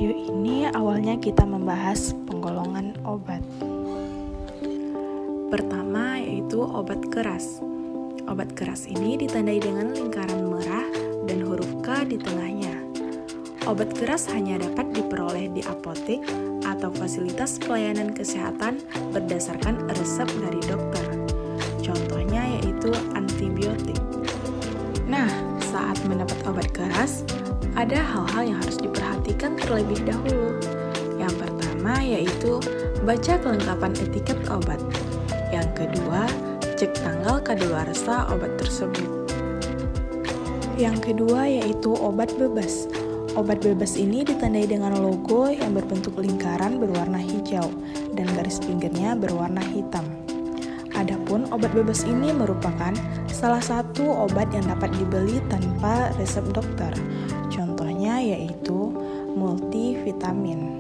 video ini awalnya kita membahas penggolongan obat. Pertama yaitu obat keras. Obat keras ini ditandai dengan lingkaran merah dan huruf K di tengahnya. Obat keras hanya dapat diperoleh di apotek atau fasilitas pelayanan kesehatan berdasarkan resep dari dokter. Contohnya yaitu antibiotik. Nah, saat mendapat obat keras, ada hal-hal yang harus diperhatikan terlebih dahulu. Yang pertama yaitu baca kelengkapan etiket obat. Yang kedua, cek tanggal kadaluarsa obat tersebut. Yang kedua yaitu obat bebas. Obat bebas ini ditandai dengan logo yang berbentuk lingkaran berwarna hijau dan garis pinggirnya berwarna hitam. Adapun obat bebas ini merupakan salah satu obat yang dapat dibeli tanpa resep dokter. Contohnya yaitu multivitamin.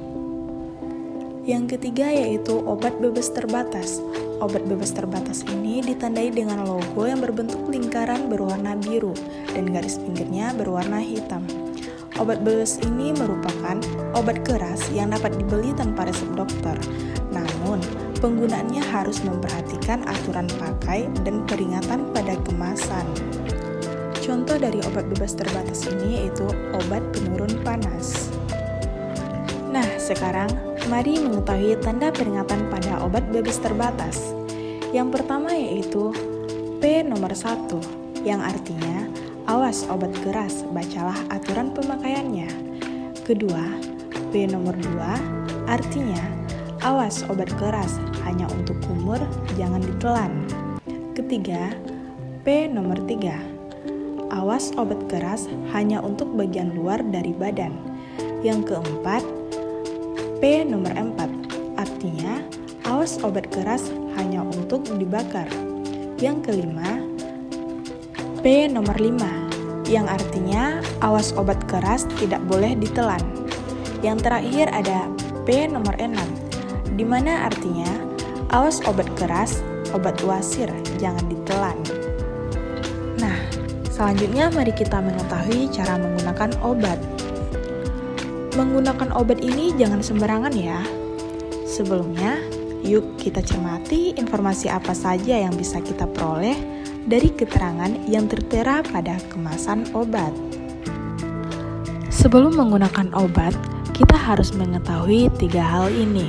Yang ketiga yaitu obat bebas terbatas. Obat bebas terbatas ini ditandai dengan logo yang berbentuk lingkaran berwarna biru dan garis pinggirnya berwarna hitam. Obat bebas ini merupakan obat keras yang dapat dibeli tanpa resep dokter. Namun, penggunaannya harus memperhatikan aturan pakai dan peringatan pada kemasan. Contoh dari obat bebas terbatas ini yaitu obat penurun panas. Nah, sekarang mari mengetahui tanda peringatan pada obat bebas terbatas. Yang pertama yaitu P nomor 1, yang artinya awas obat keras, bacalah aturan pemakaiannya. Kedua, P nomor 2, artinya awas obat keras, hanya untuk kumur, jangan ditelan. Ketiga, P nomor 3, awas obat keras hanya untuk bagian luar dari badan. Yang keempat, P nomor 4, artinya awas obat keras hanya untuk dibakar. Yang kelima, P nomor 5, yang artinya awas obat keras tidak boleh ditelan. Yang terakhir ada P nomor 6, di mana artinya awas obat keras, obat wasir, jangan ditelan. Nah, selanjutnya mari kita mengetahui cara menggunakan obat. Menggunakan obat ini jangan sembarangan ya. Sebelumnya, yuk kita cermati informasi apa saja yang bisa kita peroleh dari keterangan yang tertera pada kemasan obat. Sebelum menggunakan obat, kita harus mengetahui 3 hal ini.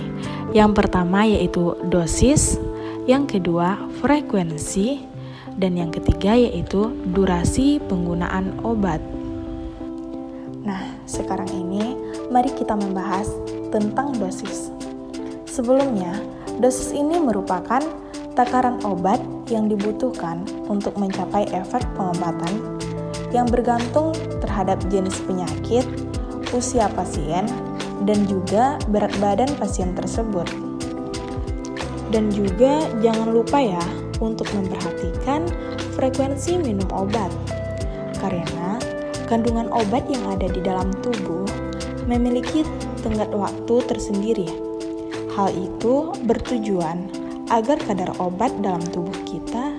Yang pertama yaitu dosis, yang kedua frekuensi, dan yang ketiga yaitu durasi penggunaan obat. Nah, sekarang ini mari kita membahas tentang dosis. Sebelumnya, dosis ini merupakan takaran obat yang dibutuhkan untuk mencapai efek pengobatan yang bergantung terhadap jenis penyakit, usia pasien, dan juga berat badan pasien tersebut. Dan juga jangan lupa ya untuk memperhatikan frekuensi minum obat, karena kandungan obat yang ada di dalam tubuh memiliki tenggat waktu tersendiri. Hal itu bertujuan agar kadar obat dalam tubuh kita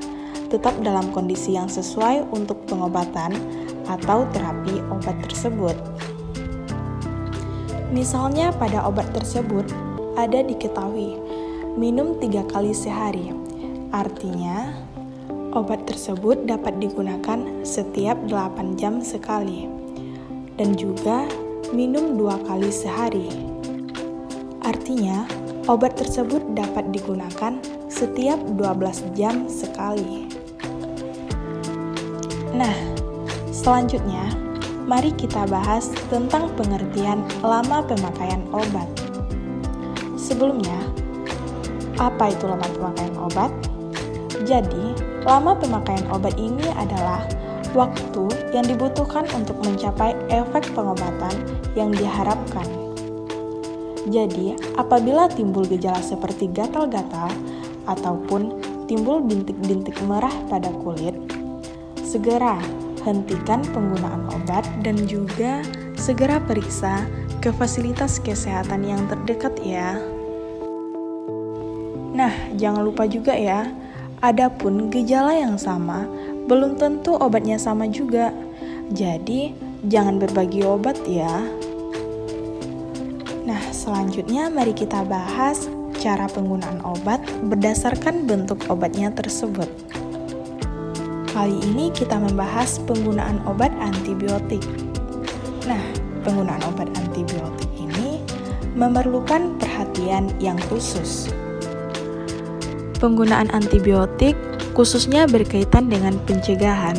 tetap dalam kondisi yang sesuai untuk pengobatan atau terapi obat tersebut. Misalnya pada obat tersebut ada diketahui minum 3 kali sehari. Artinya, obat tersebut dapat digunakan setiap 8 jam sekali. Dan juga minum 2 kali sehari. Artinya, obat tersebut dapat digunakan setiap 12 jam sekali. Nah, selanjutnya, mari kita bahas tentang pengertian lama pemakaian obat. Sebelumnya, apa itu lama pemakaian obat? Jadi, lama pemakaian obat ini adalah waktu yang dibutuhkan untuk mencapai efek pengobatan yang diharapkan. Jadi, apabila timbul gejala seperti gatal-gatal ataupun timbul bintik-bintik merah pada kulit, segera hentikan penggunaan obat dan juga segera periksa ke fasilitas kesehatan yang terdekat ya. Nah, jangan lupa juga ya, adapun gejala yang sama, belum tentu obatnya sama juga. Jadi, jangan berbagi obat ya. Nah, selanjutnya mari kita bahas cara penggunaan obat berdasarkan bentuk obatnya tersebut. Kali ini kita membahas penggunaan obat antibiotik. Nah, penggunaan obat antibiotik ini memerlukan perhatian yang khusus. Penggunaan antibiotik khususnya berkaitan dengan pencegahan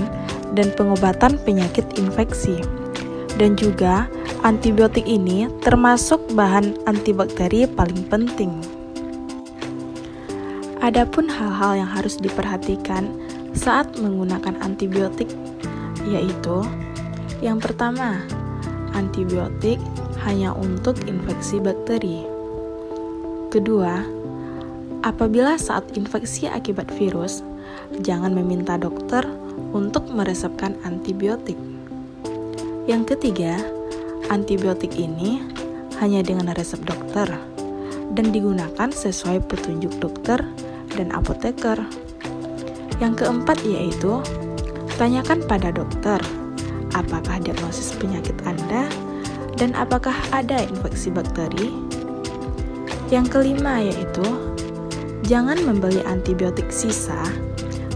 dan pengobatan penyakit infeksi. Dan juga antibiotik ini termasuk bahan antibakteri paling penting. Adapun hal-hal yang harus diperhatikan saat menggunakan antibiotik yaitu yang pertama, antibiotik hanya untuk infeksi bakteri. Kedua, apabila saat infeksi akibat virus, jangan meminta dokter untuk meresepkan antibiotik. Yang ketiga, antibiotik ini hanya dengan resep dokter dan digunakan sesuai petunjuk dokter dan apoteker. Yang keempat yaitu, tanyakan pada dokter apakah diagnosis penyakit Anda dan apakah ada infeksi bakteri. Yang kelima yaitu, jangan membeli antibiotik sisa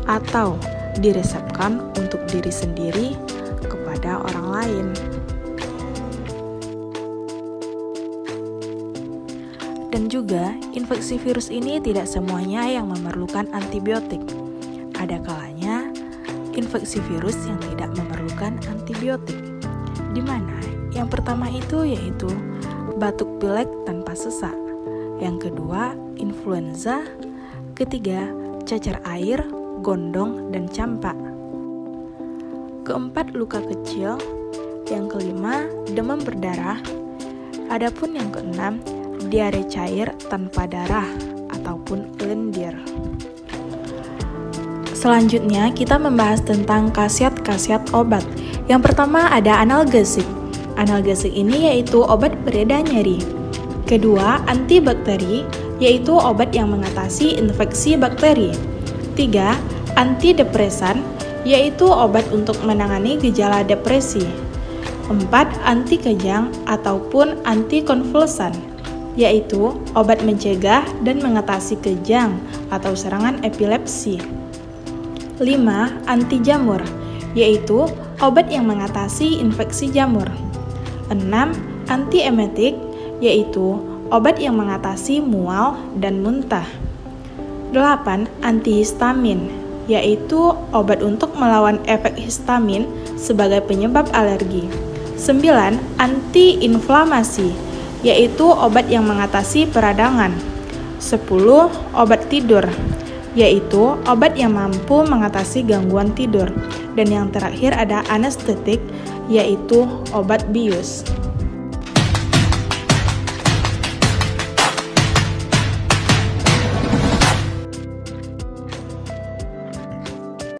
atau diresepkan untuk diri sendiri kepada orang lain. Dan juga, infeksi virus ini tidak semuanya yang memerlukan antibiotik. Ada kalanya infeksi virus yang tidak memerlukan antibiotik. Di mana yang pertama itu yaitu batuk pilek tanpa sesak. Yang kedua, influenza. Ketiga, cacar air, gondong, dan campak. Keempat, luka kecil. Yang kelima, demam berdarah. Adapun yang keenam, diare cair tanpa darah ataupun lendir. Selanjutnya, kita membahas tentang khasiat-khasiat obat. Yang pertama ada analgesik. Analgesik ini yaitu obat pereda nyeri. Kedua, antibakteri, yaitu obat yang mengatasi infeksi bakteri. 3. Antidepresan, yaitu obat untuk menangani gejala depresi. 4. Anti kejang ataupun antikonvulsan, yaitu obat mencegah dan mengatasi kejang atau serangan epilepsi. 5. Anti jamur, yaitu obat yang mengatasi infeksi jamur. 6. Antiemetik, yaitu obat yang mengatasi mual dan muntah. 8. Antihistamin, yaitu obat untuk melawan efek histamin sebagai penyebab alergi. 9. Antiinflamasi, yaitu obat yang mengatasi peradangan. 10. Obat tidur, yaitu obat yang mampu mengatasi gangguan tidur. Dan yang terakhir ada anestetik, yaitu obat bius.